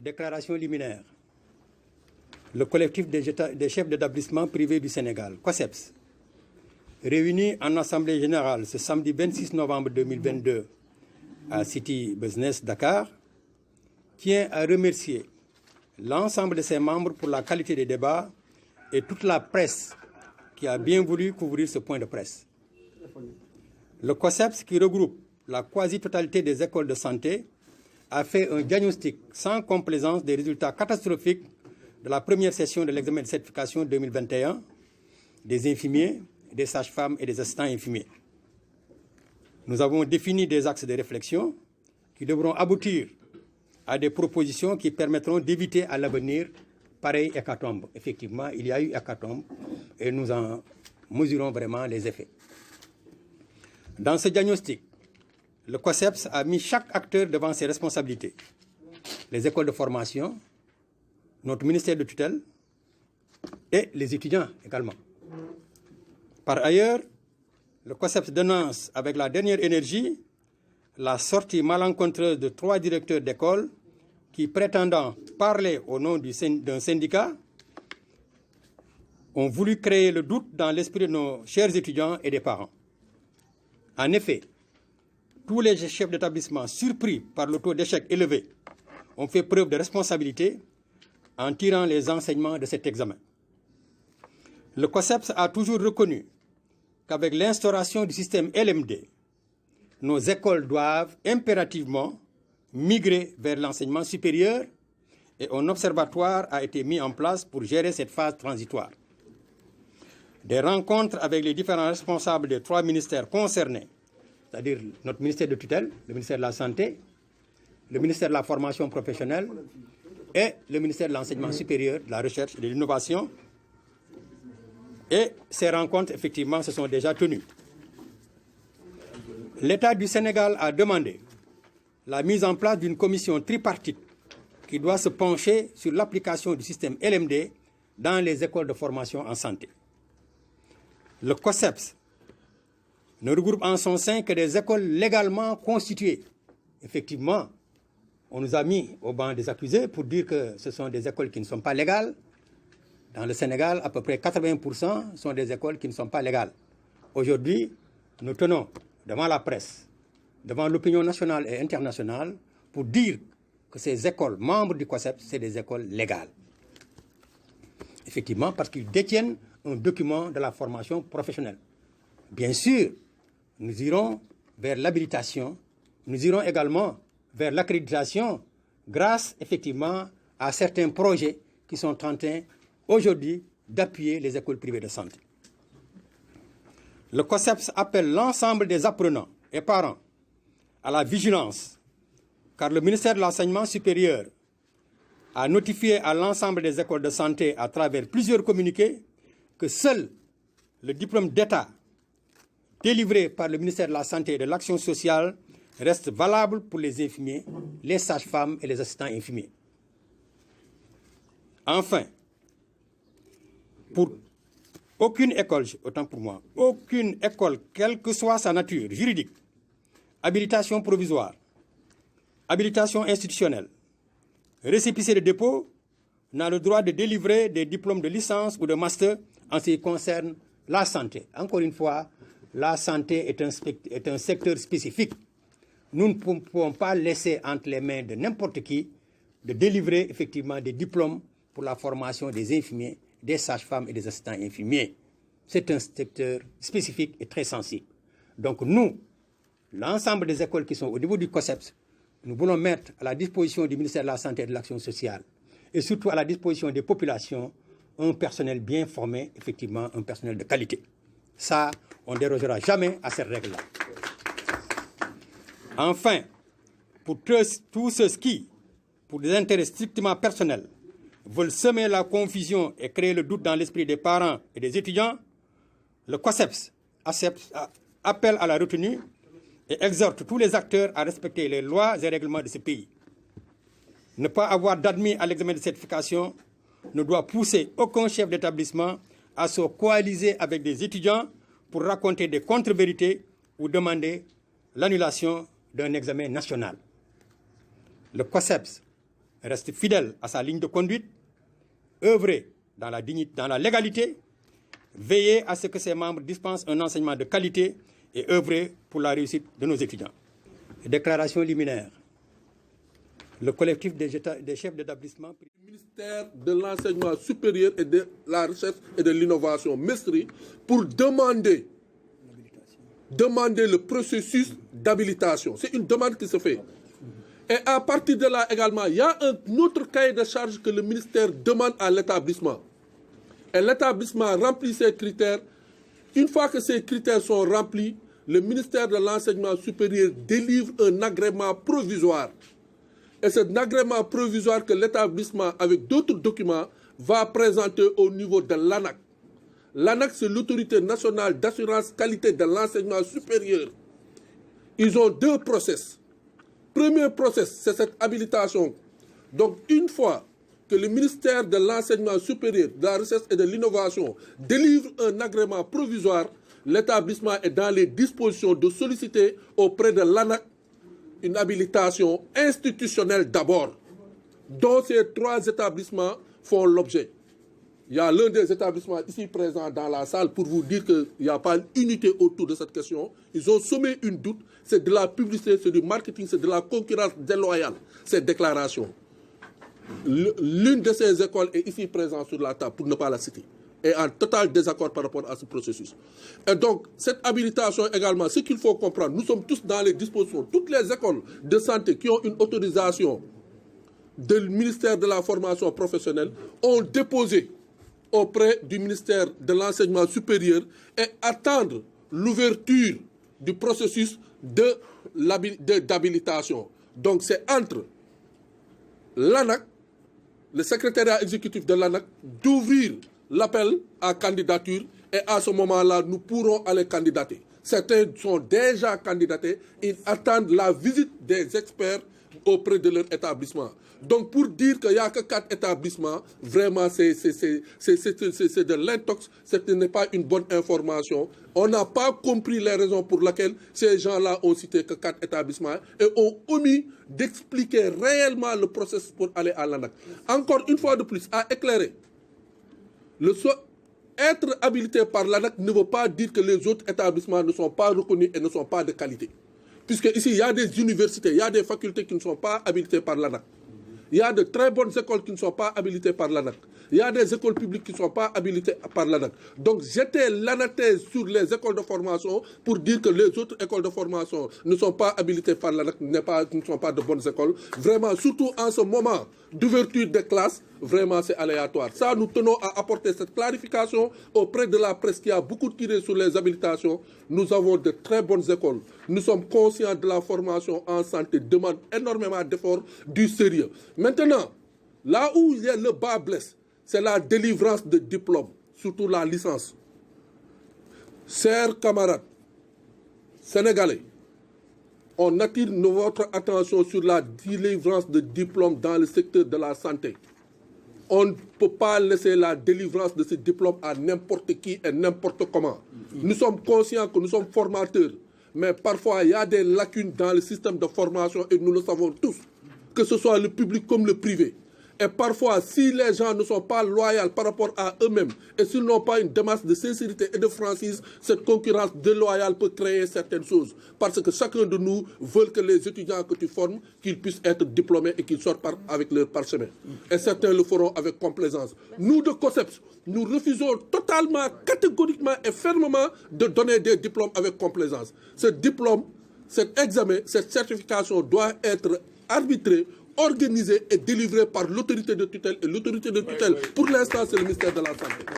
déclaration liminaire. Le collectif des chefs d'établissement privés du Sénégal, COSEPS, réuni en Assemblée générale ce samedi 26 novembre 2022 à City Business Dakar, tient à remercier l'ensemble de ses membres pour la qualité des débats et toute la presse qui a bien voulu couvrir ce point de presse. Le COSEPS, qui regroupe la quasi-totalité des écoles de santé, a fait un diagnostic sans complaisance des résultats catastrophiques de la première session de l'examen de certification 2021 des infirmiers, des sages-femmes et des assistants infirmiers. Nous avons défini des axes de réflexion qui devront aboutir à des propositions qui permettront d'éviter à l'avenir pareille hécatombe. Effectivement, il y a eu hécatombe et nous en mesurons vraiment les effets. Dans ce diagnostic, le COSEPS a mis chaque acteur devant ses responsabilités. Les écoles de formation, notre ministère de tutelle et les étudiants également. Par ailleurs, le COSEPS dénonce avec la dernière énergie la sortie malencontreuse de 3 directeurs d'école qui, prétendant parler au nom d'un syndicat, ont voulu créer le doute dans l'esprit de nos chers étudiants et des parents. En effet, tous les chefs d'établissement surpris par le taux d'échec élevé ont fait preuve de responsabilité en tirant les enseignements de cet examen. Le COSEPS a toujours reconnu qu'avec l'instauration du système LMD, nos écoles doivent impérativement migrer vers l'enseignement supérieur et un observatoire a été mis en place pour gérer cette phase transitoire. Des rencontres avec les différents responsables des 3 ministères concernés, c'est-à-dire notre ministère de tutelle, le ministère de la Santé, le ministère de la Formation professionnelle et le ministère de l'Enseignement supérieur, de la Recherche et de l'Innovation. Et ces rencontres, effectivement, se sont déjà tenues. L'État du Sénégal a demandé la mise en place d'une commission tripartite qui doit se pencher sur l'application du système LMD dans les écoles de formation en santé. Le COSEPS ne regroupe en son sein que des écoles légalement constituées. Effectivement, on nous a mis au banc des accusés pour dire que ce sont des écoles qui ne sont pas légales. Dans le Sénégal, à peu près 80% sont des écoles qui ne sont pas légales. Aujourd'hui, nous tenons devant la presse, devant l'opinion nationale et internationale, pour dire que ces écoles, membres du COSEPS, c'est des écoles légales. Effectivement, parce qu'ils détiennent un document de la formation professionnelle. Bien sûr, nous irons vers l'habilitation, nous irons également vers l'accréditation grâce effectivement à certains projets qui sont en train aujourd'hui d'appuyer les écoles privées de santé. Le COSEPS appelle l'ensemble des apprenants et parents à la vigilance, car le ministère de l'Enseignement supérieur a notifié à l'ensemble des écoles de santé à travers plusieurs communiqués que seul le diplôme d'État délivré par le ministère de la Santé et de l'Action sociale reste valable pour les infirmiers, les sages-femmes et les assistants infirmiers. Enfin, pour aucune école, autant pour moi, aucune école, quelle que soit sa nature juridique, habilitation provisoire, habilitation institutionnelle, récépissé de dépôt, n'a le droit de délivrer des diplômes de licence ou de master en ce qui concerne la santé. Encore une fois, la santé est un secteur spécifique. Nous ne pouvons pas laisser entre les mains de n'importe qui de délivrer effectivement des diplômes pour la formation des infirmiers, des sages-femmes et des assistants infirmiers. C'est un secteur spécifique et très sensible. Donc nous, l'ensemble des écoles qui sont au niveau du COSEPS, nous voulons mettre à la disposition du ministère de la Santé et de l'Action sociale et surtout à la disposition des populations un personnel bien formé, effectivement un personnel de qualité. Ça, on ne dérogera jamais à cette règle-là. Enfin, pour tous ceux qui, pour des intérêts strictement personnels, veulent semer la confusion et créer le doute dans l'esprit des parents et des étudiants, le COSEPS appelle à la retenue et exhorte tous les acteurs à respecter les lois et règlements de ce pays. Ne pas avoir d'admis à l'examen de certification ne doit pousser aucun chef d'établissement à se coaliser avec des étudiants pour raconter des contre-vérités ou demander l'annulation d'un examen national. Le COSEPS reste fidèle à sa ligne de conduite, œuvrer dans la dignité, dans la légalité, veiller à ce que ses membres dispensent un enseignement de qualité et œuvrer pour la réussite de nos étudiants. Déclaration liminaire. Le collectif des chefs d'établissement. Le ministère de l'enseignement supérieur et de la recherche et de l'innovation, MESRI, pour demander le processus d'habilitation. C'est une demande qui se fait. Et à partir de là également, il y a un autre cahier de charge que le ministère demande à l'établissement. Et l'établissement remplit ces critères. Une fois que ces critères sont remplis, le ministère de l'enseignement supérieur délivre un agrément provisoire. Et cet agrément provisoire que l'établissement, avec d'autres documents, va présenter au niveau de l'ANAQ. L'ANAQ, c'est l'autorité nationale d'assurance qualité de l'enseignement supérieur. Ils ont deux process. Premier process, c'est cette habilitation. Donc, une fois que le ministère de l'enseignement supérieur, de la recherche et de l'innovation délivre un agrément provisoire, l'établissement est dans les dispositions de solliciter auprès de l'ANAQ une habilitation institutionnelle d'abord, dont ces trois établissements font l'objet. Il y a l'un des établissements ici présent dans la salle pour vous dire qu'il n'y a pas une unité autour de cette question. Ils ont semé une doute. C'est de la publicité, c'est du marketing, c'est de la concurrence déloyale, ces déclarations. L'une de ces écoles est ici présente sur la table, pour ne pas la citer, est en total désaccord par rapport à ce processus. Et donc, cette habilitation également, ce qu'il faut comprendre, nous sommes tous dans les dispositions. Toutes les écoles de santé qui ont une autorisation du ministère de la formation professionnelle ont déposé auprès du ministère de l'enseignement supérieur et attendre l'ouverture du processus d'habilitation. Donc, c'est entre l'ANAQ, le secrétariat exécutif de l'ANAQ, d'ouvrir l'appel à candidature et à ce moment-là, nous pourrons aller candidater. Certains sont déjà candidatés, ils attendent la visite des experts auprès de leur établissement. Donc pour dire qu'il n'y a que 4 établissements, vraiment c'est de l'intox, ce n'est pas une bonne information. On n'a pas compris les raisons pour lesquelles ces gens-là ont cité que 4 établissements et ont omis d'expliquer réellement le processus pour aller à l'ANAQ. Encore une fois de plus, à éclairer. Être habilité par l'ANAQ ne veut pas dire que les autres établissements ne sont pas reconnus et ne sont pas de qualité. Puisque ici, il y a des universités, il y a des facultés qui ne sont pas habilitées par l'ANAQ. Il y a de très bonnes écoles qui ne sont pas habilitées par l'ANAQ. Il y a des écoles publiques qui ne sont pas habilitées par l'ANAQ. Donc, jeter l'anathèse sur les écoles de formation pour dire que les autres écoles de formation ne sont pas habilitées par l'ANAQ, ne sont pas de bonnes écoles. Vraiment, surtout en ce moment d'ouverture des classes, vraiment, c'est aléatoire. Ça, nous tenons à apporter cette clarification auprès de la presse qui a beaucoup tiré sur les habilitations. Nous avons de très bonnes écoles. Nous sommes conscients de la formation en santé, demande énormément d'efforts, du sérieux. Maintenant, là où il y a le bas blesse, c'est la délivrance de diplômes, surtout la licence. Chers camarades sénégalais, on attire votre attention sur la délivrance de diplômes dans le secteur de la santé. On ne peut pas laisser la délivrance de ces diplômes à n'importe qui et n'importe comment. Nous sommes conscients que nous sommes formateurs, mais parfois il y a des lacunes dans le système de formation et nous le savons tous, que ce soit le public comme le privé. Et parfois, si les gens ne sont pas loyaux par rapport à eux-mêmes et s'ils n'ont pas une démarche de sincérité et de franchise, cette concurrence déloyale peut créer certaines choses. Parce que chacun de nous veut que les étudiants que tu formes, qu'ils puissent être diplômés et qu'ils sortent avec leur parchemin. Et certains le feront avec complaisance. Nous, de COSEPS, nous refusons totalement, catégoriquement et fermement de donner des diplômes avec complaisance. Ce diplôme, cet examen, cette certification doit être arbitrée, organisé et délivré par l'autorité de tutelle. Et l'autorité de tutelle, pour l'instant, c'est le ministère de la Santé.